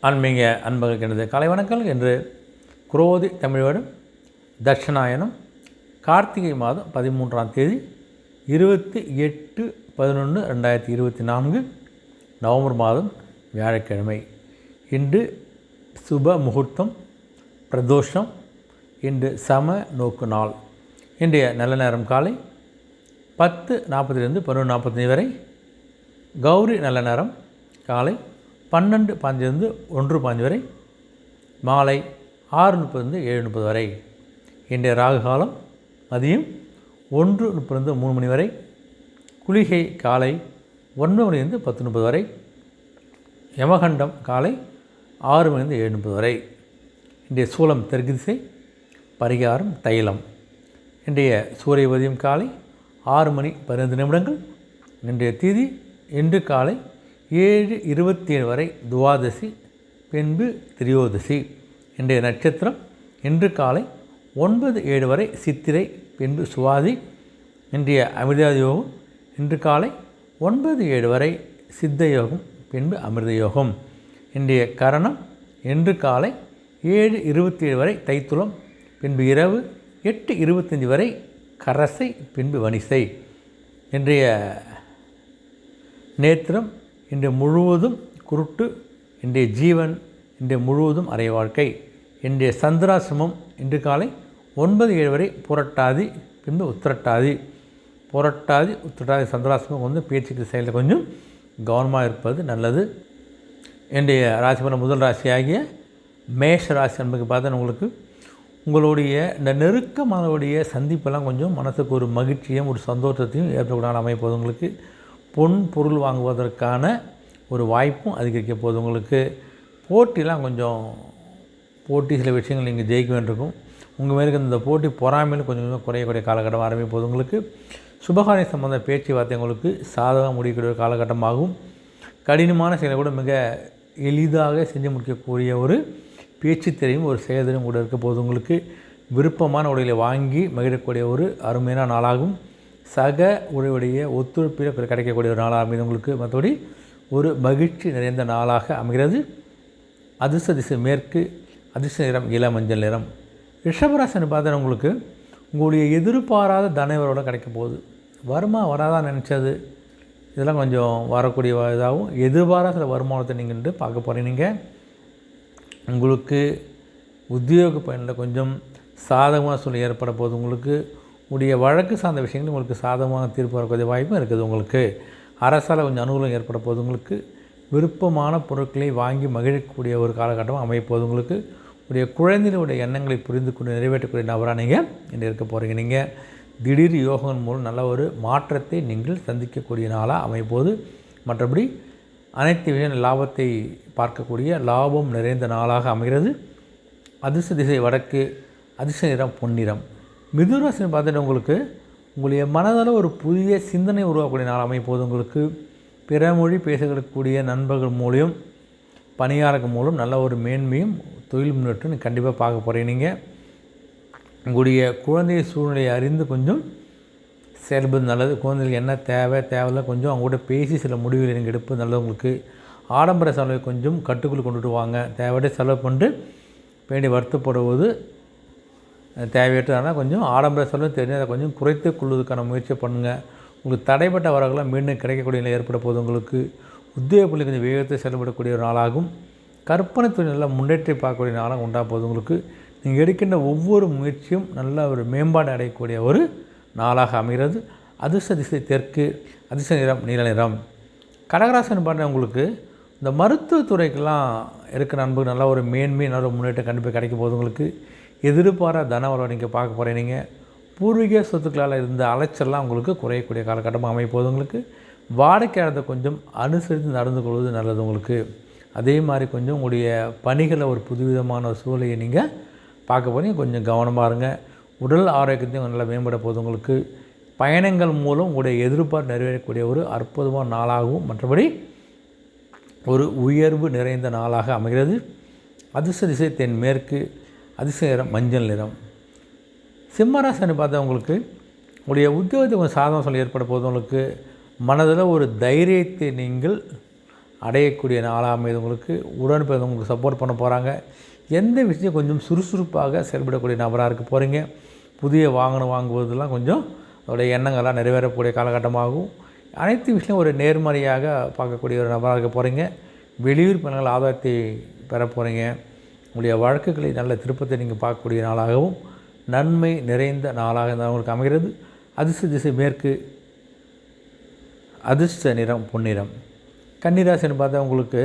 ஆன்மீக அன்பர்களுக்கு எனது காலை வணக்கங்கள். என்று குரோதி தமிழ் வருடம் தட்சிணாயனம் கார்த்திகை மாதம் 13ஆம் தேதி 28/11/2024 நவம்பர் மாதம் வியாழக்கிழமை. இன்று சுப முகூர்த்தம், பிரதோஷம். இன்று சம நோக்கு நாள். இன்றைய நல்ல நேரம் காலை 10:40 11:45 வரை. கௌரி நல்ல நேரம் காலை 12:15 1:15 வரை. மாலை 6:30 7:30 வரை. இன்றைய ராகு காலம் மதியம் 1:30 3 மணி வரை. குளிகை காலை 9 மணிலிருந்து 10:30 வரை. யமகண்டம் காலை 6 மணிலிருந்து 7:30 வரை. இன்றைய சூலம் தெற்கு திசை. பரிகாரம் தைலம். இன்றைய சூரிய உதயம் காலை 6 மணி 15 நிமிடங்கள். இன்றைய திதி இன்று காலை 7:27 வரை துவாதசி, பின்பு திரியோதசி. இன்றைய நட்சத்திரம் இன்று காலை 9:07 வரை சித்திரை, பின்பு சுவாதி. இன்றைய அமிர்த யோகம் இன்று காலை 9:07 வரை சித்த யோகம், பின்பு அமிர்த யோகம். இன்றைய கரணம் இன்று காலை 7:27 வரை தைத்துளம், பின்பு இரவு 8:25 வரை கரசை, பின்பு வனிசை. இன்றைய நேத்திரம் இன்று முழுவதும் குருட்டு. இன்றைய ஜீவன் இன்று முழுவதும் அரை வாழ்க்கை. இன்றைய சந்திராசிரமம் இன்று காலை 9:07 வரை புரட்டாதி, பின்பு உத்திரட்டாதி. புரட்டாதி உத்திரட்டாதி சந்திராசிரமம் பேச்சுக்கு செயலில் கொஞ்சம் கவனமாக இருப்பது நல்லது. இன்றைய ராசி பலன் முதல் ராசியாகிய மேஷ ராசி என்பதுக்கு பார்த்தா உங்களுக்கு உங்களுடைய இந்த நெருக்கமானவுடைய சந்திப்பெல்லாம் கொஞ்சம் மனசுக்கு ஒரு மகிழ்ச்சியும் ஒரு சந்தோஷத்தையும் ஏற்படக்கூடாது அமைப்போது. உங்களுக்கு பொன் பொருள் வாங்குவதற்கான ஒரு வாய்ப்பும் அதிகரிக்க போகுது. உங்களுக்கு போட்டிலாம் கொஞ்சம் சில விஷயங்கள் நீங்கள் ஜெயிக்க வேண்டியிருக்கும். உங்கள் மேலுக்கு இந்த போட்டி பொறாமையில் கொஞ்சம் கொஞ்சம் குறையக்கூடிய காலகட்டம் ஆரம்பிப்போது. உங்களுக்கு சுபகாரிய சம்பந்த பேச்சுவார்த்தை உங்களுக்கு சாதகம் முடிக்கக்கூடிய ஒரு காலகட்டமாகும். கடினமான செயலை கூட மிக எளிதாக செஞ்சு முடிக்கக்கூடிய ஒரு பேச்சு திறமையும் ஒரு செயல்திறனும் கூட இருக்க போது. உங்களுக்கு விருப்பமான உடைகளை வாங்கி மகிழக்கூடிய ஒரு அருமையான நாளாகும். சக உடைய ஒத்துழைப்பில் கிடைக்கக்கூடிய ஒரு நாளாக அமைது உங்களுக்கு. மற்றபடி ஒரு மகிழ்ச்சி நிறைந்த நாளாக அமைகிறது. அதிர்ஷ்ட திசை மேற்கு. அதிர்ஷ்ட நிறம் இள மஞ்சள் நிறம். ரிஷபராசின்னு பார்த்தா உங்களுக்கு உங்களுடைய எதிர்பாராத தனவரோட கிடைக்க போகுது. வருமா வராதான் நினச்சது இதெல்லாம் கொஞ்சம் வரக்கூடிய இதாகவும் எதிர்பாராத சில வருமானத்தை நீங்கள் பார்க்க போகிறீங்க. உங்களுக்கு உத்தியோக பயனில் கொஞ்சம் சாதகமான சூழ்நிலை ஏற்பட போகுது. உங்களுக்கு உடைய வழக்கு சார்ந்த விஷயங்கள் உங்களுக்கு சாதகமாக தீர்ப்பு வரக்கூடிய வாய்ப்பும் இருக்குது. உங்களுக்கு அரசால் கொஞ்சம் அனுகூலம் ஏற்பட போது. உங்களுக்கு விருப்பமான பொருட்களை வாங்கி மகிழக்கூடிய ஒரு காலகட்டம் அமைப்போது. உங்களுக்கு உடைய குழந்தைகளுடைய எண்ணங்களை புரிந்து கொண்டு நிறைவேற்றக்கூடிய நபராக நீங்கள் இன்று இருக்க போகிறீங்க. நீங்கள் திடீர் யோகங்கள் மூலம் நல்ல ஒரு மாற்றத்தை நீங்கள் சந்திக்கக்கூடிய நாளாக அமைப்போது. மற்றபடி அனைத்து விஷயம் லாபத்தை பார்க்கக்கூடிய லாபம் நிறைந்த நாளாக அமைகிறது. அதிர்ஷ்ட திசை வடக்கு. அதிர்ஷ்ட நிறம் பொன்னிறம். மிதுனராசின்னு பார்த்துட்டு உங்களுக்கு உங்களுடைய மனதில் ஒரு புதிய சிந்தனை உருவாக்கக்கூடிய நாள் அமைப்போது. உங்களுக்கு பிற மொழி பேசக்கூடிய நண்பர்கள் மூலியம் பணியாளர்கள் மூலம் நல்ல ஒரு மேன்மையும் தொழில் முன்னேற்றம் கண்டிப்பாக பார்க்க போகிறீங்க. நீங்கள் உங்களுடைய குழந்தைய சூழ்நிலையை அறிந்து கொஞ்சம் செயல்பது நல்லது. குழந்தைகளுக்கு என்ன தேவையில்லை கொஞ்சம் அவங்க கூட பேசி சில முடிவுகளை நீங்கள் எடுப்பது நல்லது. உங்களுக்கு ஆடம்பர செலவை கொஞ்சம் கட்டுக்குள் கொண்டுட்டு வாங்க. தேவையான செலவு பண்ணிட்டு வேண்டி வருத்தப்படுவது தேவையற்றதானால் கொஞ்சம் ஆடம்பர செலவு தெரிஞ்சு அதை கொஞ்சம் குறைத்து கொள்வதற்கான முயற்சியை பண்ணுங்கள். உங்களுக்கு தடைப்பட்ட வரவுகளாம் மீண்டும் கிடைக்கக்கூடிய நிலை ஏற்பட போது. உங்களுக்கு உத்தியோக பள்ளி கொஞ்சம் வேகத்தை செயல்படக்கூடிய ஒரு நாளாகும். கற்பனை தொழில் நல்லா முன்னேற்றி பார்க்கக்கூடிய நாளாக உண்டாக போகுது. உங்களுக்கு நீங்கள் எடுக்கின்ற ஒவ்வொரு முயற்சியும் நல்ல ஒரு மேம்பாடு அடையக்கூடிய ஒரு நாளாக அமைகிறது. அதிர்ஷ்ட திசை தெற்கு. அதிர்ஷ்ட நிறம் நீல நிறம். கடகராசன் பண்ண உங்களுக்கு இந்த மருத்துவத்துறைக்கெல்லாம் இருக்கிற நண்பர்கள் நல்ல ஒரு மேன்மை நல்ல ஒரு முன்னேற்றம் கண்டிப்பாக கிடைக்க போகுது. உங்களுக்கு எதிர்பாராத தனவரை நீங்கள் பார்க்க போகிறீங்க. பூர்வீக சொத்துக்களால் இருந்த அலைச்சல்லாம் உங்களுக்கு குறையக்கூடிய காலகட்டமாக அமைப்போது. உங்களுக்கு வாடிக்கையாளத்தை கொஞ்சம் அனுசரித்து நடந்து கொள்வது நல்லது. உங்களுக்கு அதே மாதிரி கொஞ்சம் உங்களுடைய பணிகளில் ஒரு புதுவிதமான ஒரு சூழலையை நீங்கள் பார்க்க போகிறீங்க. கொஞ்சம் கவனமாக இருங்க. உடல் ஆரோக்கியத்தையும் நல்லா மேம்பட போகுது. உங்களுக்கு பயணங்கள் மூலம் உங்களுடைய எதிர்பார்ப்பு நிறைவேறக்கூடிய ஒரு அற்புதமான நாளாகவும் மற்றபடி ஒரு உயர்வு நிறைந்த நாளாக அமைகிறது. அதிர்ஷ்ட திசை தென்மேற்கு. அதிர்ஷ்ட நிறம் மஞ்சள் நிறம். சிம்மராசின்னு பார்த்தா உங்களுக்கு உங்களுடைய உத்தியோகத்தை கொஞ்சம் சாதகம் சொல்ல ஏற்பட போது. உங்களுக்கு மனதில் ஒரு தைரியத்தை நீங்கள் அடையக்கூடிய நாளாக அமைது. உங்களுக்கு உடன்பிறந்த உங்களுக்கு சப்போர்ட் பண்ண போகிறாங்க. எந்த விஷயம் கொஞ்சம் சுறுசுறுப்பாக செயல்படக்கூடிய நபராக இருக்க போகிறீங்க. புதிய வாகனம் வாங்குவதெல்லாம் கொஞ்சம் அதோடைய எண்ணங்கள்லாம் நிறைவேறக்கூடிய காலகட்டமாகும். அனைத்து விஷயம் ஒரு நேர்மறையாக பார்க்கக்கூடிய ஒரு நபராக இருக்க போகிறீங்க. வெளியூர் பயணங்கள் ஆதாயத்தை பெற போகிறீங்க. உங்களுடைய வழக்குகளை நல்ல திருப்பத்தை நீங்கள் பார்க்கக்கூடிய நாளாகவும் நன்மை நிறைந்த நாளாக உங்களுக்கு அமைகிறது. அதிர்ஷ்ட திசை மேற்கு, அதிர்ஷ்ட நிறம் பொன்னிறம். கன்னிராசின்னு பார்த்தா உங்களுக்கு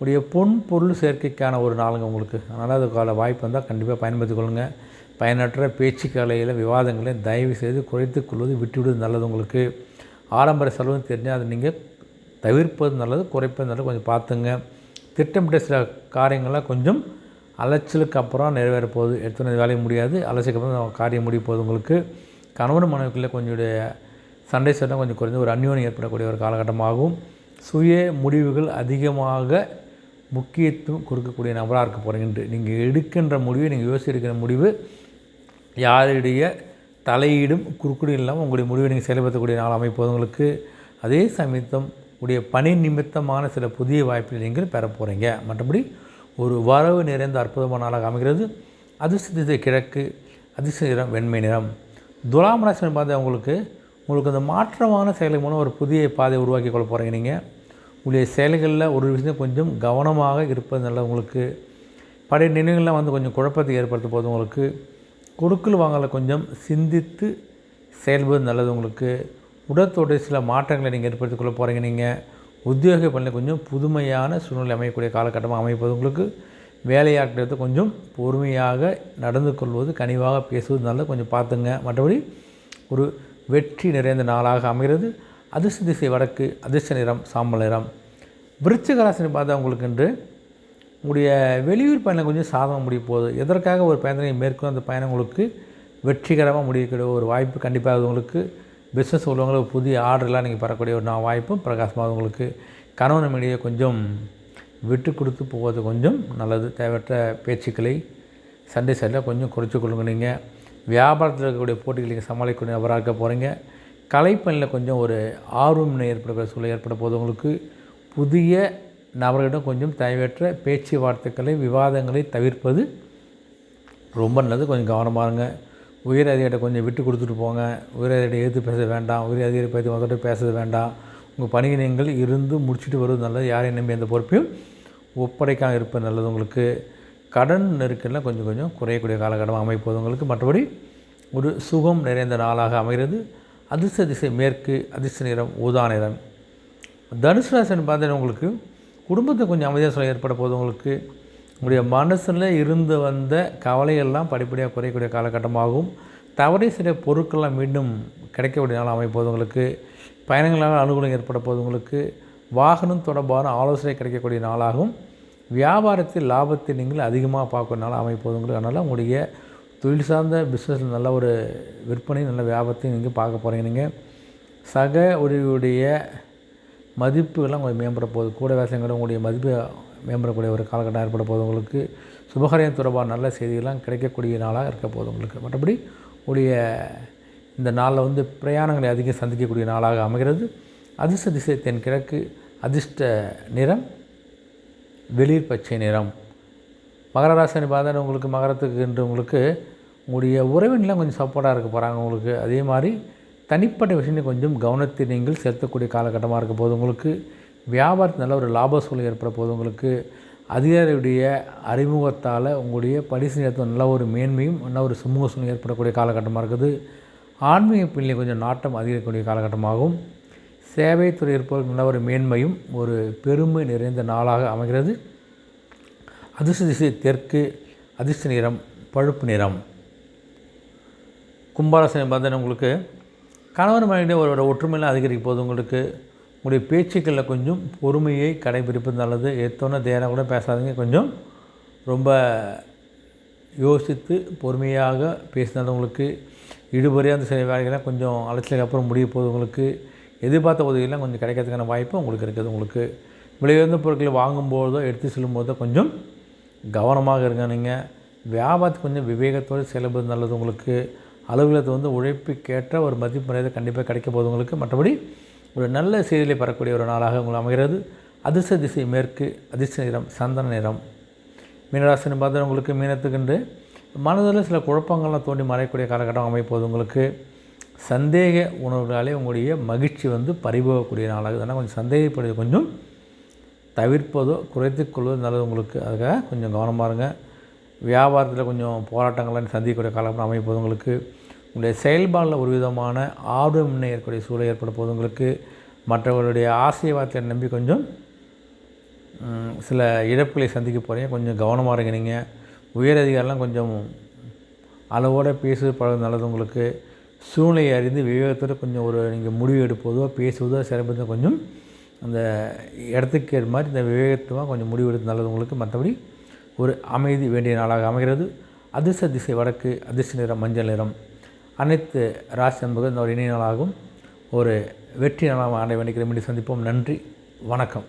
உடைய பொன் பொருள் சேர்க்கைக்கான ஒரு நாளுங்க உங்களுக்கு. அதனால் அதுக்கான வாய்ப்பு வந்தால் கண்டிப்பாக பயன்படுத்திக் கொள்ளுங்கள். பயனற்ற பேச்சுக்கலையில் விவாதங்களை தயவு செய்து குறைத்து கொள்வது விட்டுவிடுவது நல்லது. உங்களுக்கு ஆடம்பர செலவு தெரிஞ்சால் அதை நீங்கள் தவிர்ப்பது நல்லது, குறைப்பது நல்லது. கொஞ்சம் பார்த்துங்க. திட்டமிட்ட சில காரியங்கள்லாம் கொஞ்சம் அலைச்சலுக்கு அப்புறம் நிறைவேற போகுது. எடுத்துன வேலையை முடியாது, அலைச்சலுக்கு அப்புறம் காரியம் முடிய போகுது. உங்களுக்கு கணவன் மனைவிக்குள்ளே கொஞ்சம் சண்டை சட்டம் கொஞ்சம் குறைந்து ஒரு அந்யோன்யம் ஏற்படக்கூடிய ஒரு காலகட்டமாகும். சுய முடிவுகள் அதிகமாக முக்கியத்துவம் கொடுக்கக்கூடிய நபராக இருக்க போகிறீங்கன்ட்டு நீங்கள் எடுக்கின்ற முடிவு, நீங்கள் யோசிக்கிற முடிவு யாருடைய தலையீடும் குறுக்குடும் இல்லாமல் உங்களுடைய முடிவை நீங்கள் செயல்படுத்தக்கூடிய நாள் அமைப்பது உங்களுக்கு. அதே சமயத்தம் உடைய பணி நிமித்தமான சில புதிய வாய்ப்புகளை நீங்கள் பெற போகிறீங்க. மற்றபடி ஒரு வரவு நிறைந்த அற்புதமான நாளாக அமைகிறது. அதிர்ஷ்ட திசை கிழக்கு, அதிர்ஷ்ட நிறம் வெண்மை நிறம். துலாம் ராசின்னு பார்த்தா உங்களுக்கு அந்த மாற்றமான செயல்கள் மூலம் ஒரு புதிய பாதையை உருவாக்கி கொள்ள போகிறீங்க. நீங்கள் உங்களுடைய செயல்களில் ஒரு விஷயம் கொஞ்சம் கவனமாக இருப்பது நல்லது. உங்களுக்கு பழைய நினைவுகள்லாம் கொஞ்சம் குழப்பத்தை ஏற்படுத்த போது உங்களுக்கு கொடுக்கல் வாங்கலை கொஞ்சம் சிந்தித்து செயல்பது நல்லது. உங்களுக்கு உடற்தோடைய சில மாற்றங்களை நீங்கள் ஏற்படுத்தி கொள்ள போகிறீங்க. நீங்கள் உத்தியோக பணியில் கொஞ்சம் புதுமையான சூழ்நிலை அமையக்கூடிய காலகட்டமாக அமைப்பது உங்களுக்கு. வேலையாட்களை கொஞ்சம் பொறுமையாக நடந்து கொள்வது, கனிவாக பேசுவது நல்லது. கொஞ்சம் பார்த்துங்க. மற்றபடி ஒரு வெற்றி நிறைந்த நாளாக அமைகிறது. அதிர்ஷ்ட திசை வடக்கு, அதிர்ஷ்ட நிறம் சாம்பல் நிறம். விருச்சிக ராசின்னு பார்த்தா உங்களுக்கு என்று உங்களுடைய வெளியூர் பயணம் கொஞ்சம் சாதகம் முடிய போகுது. எதற்காக ஒரு பயணத்தை மேற்கொண்டு அந்த பயணம் உங்களுக்கு வெற்றிகரமாக முடியக்கூடிய ஒரு வாய்ப்பு கண்டிப்பாக உங்களுக்கு. பிஸ்னஸ் உள்ளவங்களுக்கு புதிய ஆர்டர்லாம் நீங்கள் பெறக்கூடிய ஒரு வாய்ப்பும் பிரகாசமாக உங்களுக்கு. கணவன் மனைவியை கொஞ்சம் விட்டு கொடுத்து போவது கொஞ்சம் நல்லது. தேவையற்ற பேச்சுக்களை சண்டை சைடில் கொஞ்சம் குறைச்சி கொள்ளுங்க. நீங்கள் வியாபாரத்தில் இருக்கக்கூடிய போட்டிகளை நீங்கள் சமாளிக்கக்கூடிய நபராக இருக்க போகிறீங்க. கலைப்பணியில் கொஞ்சம் ஒரு ஆர்வம் ஏற்படக்கூடிய சூழல் ஏற்பட போது உங்களுக்கு. புதிய நபர்களிடம் கொஞ்சம் தேவையற்ற பேச்சுவார்த்தைகளை விவாதங்களை தவிர்ப்பது ரொம்ப நல்லது. கொஞ்சம் கவனமாக இருங்க. உயர் அதிகாரிகிட்ட கொஞ்சம் விட்டு கொடுத்துட்டு போங்க. உயர் அதிகாரிகிட்ட எதிர்த்து பேச வேண்டாம். உயர் அதிகாரி பற்றி முதல்ல பேசுறது வேண்டாம். உங்கள் பணியை நீங்கள் இருந்து முடிச்சுட்டு வருவது நல்லது. யாரையும் நம்பி அந்த பொறுப்பையும் ஒப்படைக்காமல் இருப்பது நல்லது. உங்களுக்கு கடன் நெருக்கெல்லாம் கொஞ்சம் கொஞ்சம் குறையக்கூடிய காலகட்டமாக அமைப்பது உங்களுக்கு. மற்றபடி ஒரு சுகம் நிறைந்த நாளாக அமைகிறது. அதிர்ஷ்ட திசை மேற்கு, அதிர்ஷ்ட நிறம் ஊதா நிறம். தனுசு ராசின்னு பார்த்தீங்கன்னா உங்களுக்கு குடும்பத்தை கொஞ்சம் அமைதியாக சொல்ல ஏற்பட போது உங்களுக்கு. உங்களுடைய மனசில் இருந்து வந்த கவலையெல்லாம் படிப்படியாக குறையக்கூடிய காலகட்டமாகும். தவறை சில பொருட்கள்லாம் மீண்டும் கிடைக்கக்கூடிய நாள் அமைப்போது உங்களுக்கு. பயணங்களால் அனுகூலம் ஏற்பட போது உங்களுக்கு. வாகனம் தொடர்பான ஆலோசனை கிடைக்கக்கூடிய நாளாகும். வியாபாரத்தில் லாபத்தை நீங்கள் அதிகமாக பார்க்கக்கூடிய நாள் அமைப்போது உங்களுக்கு. அதனால் உங்களுடைய தொழில் சார்ந்த பிஸ்னஸில் நல்ல ஒரு விற்பனை, நல்ல வியாபாரத்தையும் நீங்கள் பார்க்க போகிறீங்க. நீங்கள் சக உடைய மதிப்புகள்லாம் உங்களுக்கு மேம்பட போகுது. கூட வேலைங்கிற உங்களுடைய மதிப்பு மேம்படக்கூடிய ஒரு காலகட்டம் ஏற்பட போகுது உங்களுக்கு. சுபகாரியம் தொடர்பான நல்ல செய்திகள்லாம் கிடைக்கக்கூடிய நாளாக இருக்க போகுது உங்களுக்கு. மற்றபடி உடைய இந்த நாளில் பிரயாணங்களை அதிகம் சந்திக்கக்கூடிய நாளாக அமைகிறது. அதிர்ஷ்ட திசை தென்கிழக்கு, அதிர்ஷ்ட நிறம் வெளிர் பச்சை நிறம். மகர ராசின்னு பார்த்தா உங்களுக்கு மகரத்துக்கு என்று உங்களுக்கு உங்களுடைய உறவினெலாம் கொஞ்சம் சப்போர்ட்டாக இருக்க போகிறாங்க உங்களுக்கு. அதே மாதிரி தனிப்பட்ட விஷயத்தை கொஞ்சம் கவனத்தை நீங்கள் செலுத்தக்கூடிய காலகட்டமாக இருக்க போது உங்களுக்கு. வியாபாரத்தில் நல்ல ஒரு லாப சூழல் ஏற்பட போது உங்களுக்கு. அதிகாரியுடைய அறிமுகத்தால் உங்களுடைய படிசு நேரத்தில் நல்ல ஒரு மேன்மையும் நல்ல ஒரு சுமூக சூழ்நிலை ஏற்படக்கூடிய காலகட்டமாக இருக்குது. ஆன்மீக பிள்ளை கொஞ்சம் நாட்டம் அதிகரிக்கக்கூடிய காலகட்டமாகவும். சேவைத்துறை இருப்பவர்கள் நல்ல ஒரு மேன்மையும் ஒரு பெருமை நிறைந்த நாளாக அமைகிறது. அதிர்ஷ்ட திசை தெற்கு, அதிர்ஷ்ட நிறம் பழுப்பு நிறம். கும்பராசி பார்த்தீங்கன்னா உங்களுக்கு கணவன் மனைவிட ஒரு ஒற்றுமையெல்லாம் அதிகரிக்க போது உங்களுக்கு. உங்களுடைய பேச்சுக்களில் கொஞ்சம் பொறுமையை கடைபிடிப்பது நல்லது. ஏற்றோன்னே தேரம் கூட பேசாதீங்க. கொஞ்சம் ரொம்ப யோசித்து பொறுமையாக பேசினாலும் உங்களுக்கு. இடுபறியாக சில வேலைகள்லாம் கொஞ்சம் அலைச்சலுக்கு அப்புறம் முடிய போது உங்களுக்கு. எதிர்பார்த்த உதவியெல்லாம் கொஞ்சம் கிடைக்கிறதுக்கான வாய்ப்பு உங்களுக்கு இருக்குது. உங்களுக்கு விலையுயர்ந்த பொருட்களை வாங்கும்போதோ எடுத்து செல்லும்போதோ கொஞ்சம் கவனமாக இருங்க. நீங்கள் வியாபாரத்துக்கு கொஞ்சம் விவேகத்தோடு செயல்படுவது நல்லது உங்களுக்கு. அலுவலகத்தை உழைப்புக்கேற்ற ஒரு மதிப்பு மரியாதை கண்டிப்பாக கிடைக்க போகுது உங்களுக்கு. மற்றபடி ஒரு நல்ல செய்தியை பெறக்கூடிய ஒரு நாளாக உங்களுக்கு அமைகிறது. அதிர்ஷ்ட திசை மேற்கு, அதிர்ஷ்ட நிறம் சந்தன நிறம். மீனராசின்னு பார்த்தா உங்களுக்கு மீனத்துக்குண்டு மனதில் சில குழப்பங்கள்லாம் தோண்டி மறையக்கூடிய காலகட்டம் அமைப்போது உங்களுக்கு சந்தேக உணர்வுகளாலே உங்களுடைய மகிழ்ச்சி பறிபோகக்கூடிய நாளாக. அதனால் கொஞ்சம் சந்தேகப்படுவது கொஞ்சம் தவிர்ப்பதோ குறைத்துக்கொள்வது நல்லது உங்களுக்கு. அதுக்காக கொஞ்சம் கவனமாக இருங்க. வியாபாரத்தில் கொஞ்சம் போராட்டங்கள்லாம் சந்திக்கக்கூடிய காலகட்டம் அமைப்போது உங்களுக்கு. உங்களுடைய செயல்பாடில் ஒரு விதமான ஆர்வமின்மை ஏற்படக்கூடிய சூழல் ஏற்பட போது உங்களுக்கு. மற்றவர்களுடைய ஆசீர்வாதத்தை நம்பி கொஞ்சம் சில இழப்புகளை சந்திக்க போகிறீங்க. கொஞ்சம் கவனமாக இருங்க. நீங்கள் உயரதிகாரிலாம் கொஞ்சம் அளவோடு பேசுவது பழகும் நல்லது உங்களுக்கு. சூழ்நிலையை அறிந்து விவேகத்தோடு கொஞ்சம் நீங்கள் முடிவு எடுப்பதோ பேசுவதோ சிறப்பு கொஞ்சம் அந்த இடத்துக்கு ஏற்ற மாதிரி இந்த விவேகத்துவமாக கொஞ்சம் முடிவு எடுத்து நல்லது உங்களுக்கு. மற்றபடி ஒரு அமைதி வேண்டிய நாளாக அமைகிறது. அதிர்ஷ்ட திசை வடக்கு, அதிர்ஷ்ட நிறம் மஞ்சள் நிறம். அனைத்து ராசி அன்பர்கள் இந்த ஒரு இணைய நாளாகும் ஒரு வெற்றி நாளாக ஆண்டை வேண்டிக்கிறேன். மீண்டும் சந்திப்போம். நன்றி, வணக்கம்.